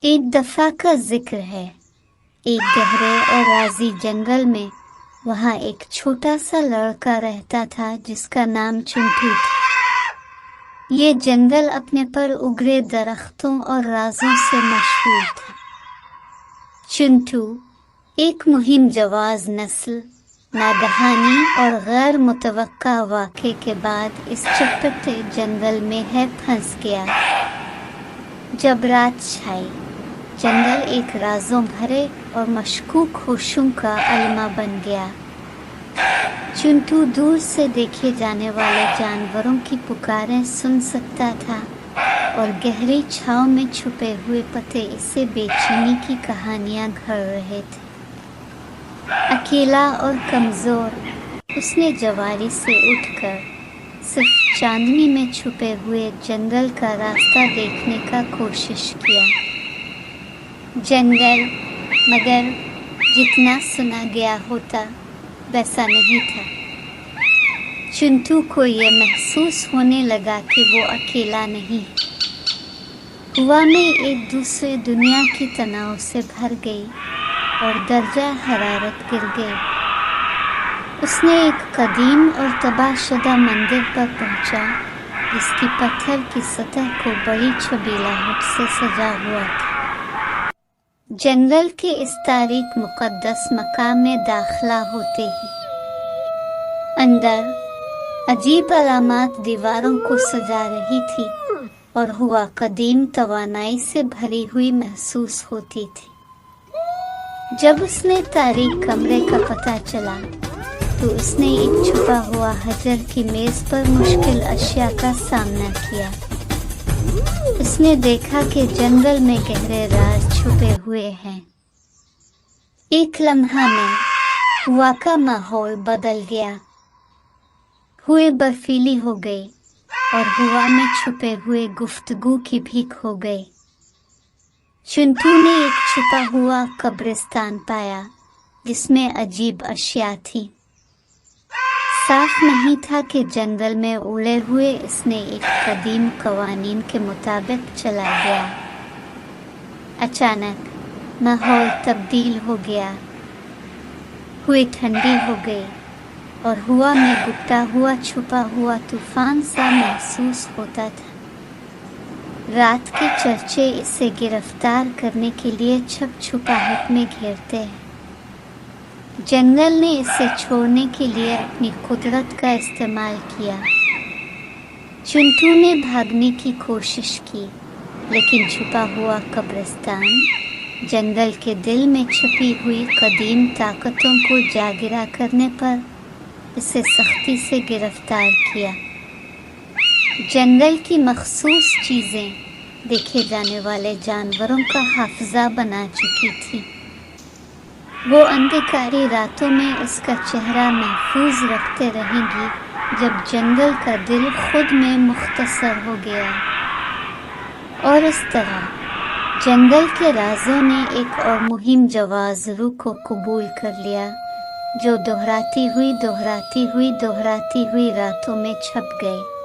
ایک دفعہ کا ذکر ہے، ایک گہرے اور رازی جنگل میں وہاں ایک چھوٹا سا لڑکا رہتا تھا جس کا نام چنٹو تھا۔ یہ جنگل اپنے پر اگرے درختوں اور رازوں سے مشہور تھا۔ چنٹو ایک مہم جواز نسل ناگہانی اور غیر متوقع واقعے کے بعد اس چٹپٹے جنگل میں پھنس گیا۔ جب رات چھائی، جنگل ایک رازوں بھرے اور مشکوک ہوشوں کا علامہ بن گیا۔ چنٹو دور سے دیکھے جانے والے جانوروں کی پکاریں سن سکتا تھا اور گہری چھاؤں میں چھپے ہوئے پتے اسے بے چینی کی کہانیاں گھڑ رہے تھے۔ اکیلا اور کمزور، اس نے جواری سے اٹھ کر صرف چاندنی میں چھپے ہوئے جنگل کا راستہ دیکھنے کا کوشش کیا۔ جنگل مگر جتنا سنا گیا ہوتا ویسا نہیں تھا۔ چنٹو کو یہ محسوس ہونے لگا کہ وہ اکیلا نہیں۔ ہوا میں ایک دوسرے دنیا کی تناؤ سے بھر گئی اور درجہ حرارت گر گئی۔ اس نے ایک قدیم اور تباہ شدہ مندر پر پہنچا جس کی پتھر کی سطح کو بڑی چھبیلاہٹ سے سجا ہوا تھا۔ جنگل کے اس تاریک مقدس مقام میں داخلہ ہوتے ہی اندر عجیب علامات دیواروں کو سجا رہی تھی اور ہوا قدیم توانائی سے بھری ہوئی محسوس ہوتی تھی۔ جب اس نے تاریک کمرے کا پتہ چلا تو اس نے ایک چھپا ہوا حجر کی میز پر مشکل اشیاء کا سامنا کیا۔ اس نے دیکھا کہ جنگل میں گہرے راز چھپے ہوئے ہیں۔ ایک لمحہ میں ہوا کا ماحول بدل گیا۔ ہوئے برفیلی ہو گئی اور ہوا میں چھپے ہوئے گفتگو کی بھیک ہو گئی۔ چنٹو نے ایک چھپا ہوا قبرستان پایا جس میں عجیب اشیاء تھی۔ صاف نہیں تھا کہ جنگل میں اڑے ہوئے اس نے ایک قدیم قوانین کے مطابق چلا گیا۔ اچانک ماحول تبدیل ہو گیا، ہوئی ٹھنڈی ہو گئی اور ہوا میں گپتا ہوا چھپا ہوا طوفان سا محسوس ہوتا تھا۔ رات کے چرچے اسے گرفتار کرنے کے لیے چھپ چھپاہٹ میں گھیرتے ہیں۔ جنگل نے اسے چھوڑنے کے لیے اپنی قدرت کا استعمال کیا۔ چنٹو نے بھاگنے کی کوشش کی لیکن چھپا ہوا قبرستان جنگل کے دل میں چھپی ہوئی قدیم طاقتوں کو جاگرا کرنے پر اسے سختی سے گرفتار کیا۔ جنگل کی مخصوص چیزیں دیکھے جانے والے جانوروں کا حافظہ بنا چکی تھی۔ وہ اندھیکاری راتوں میں اس کا چہرہ محفوظ رکھتے رہیں گی جب جنگل کا دل خود میں مختصر ہو گیا۔ اور اس طرح جنگل کے رازوں نے ایک اور مہم جواز روح کو قبول کر لیا جو دہراتی ہوئی راتوں میں چھپ گئی۔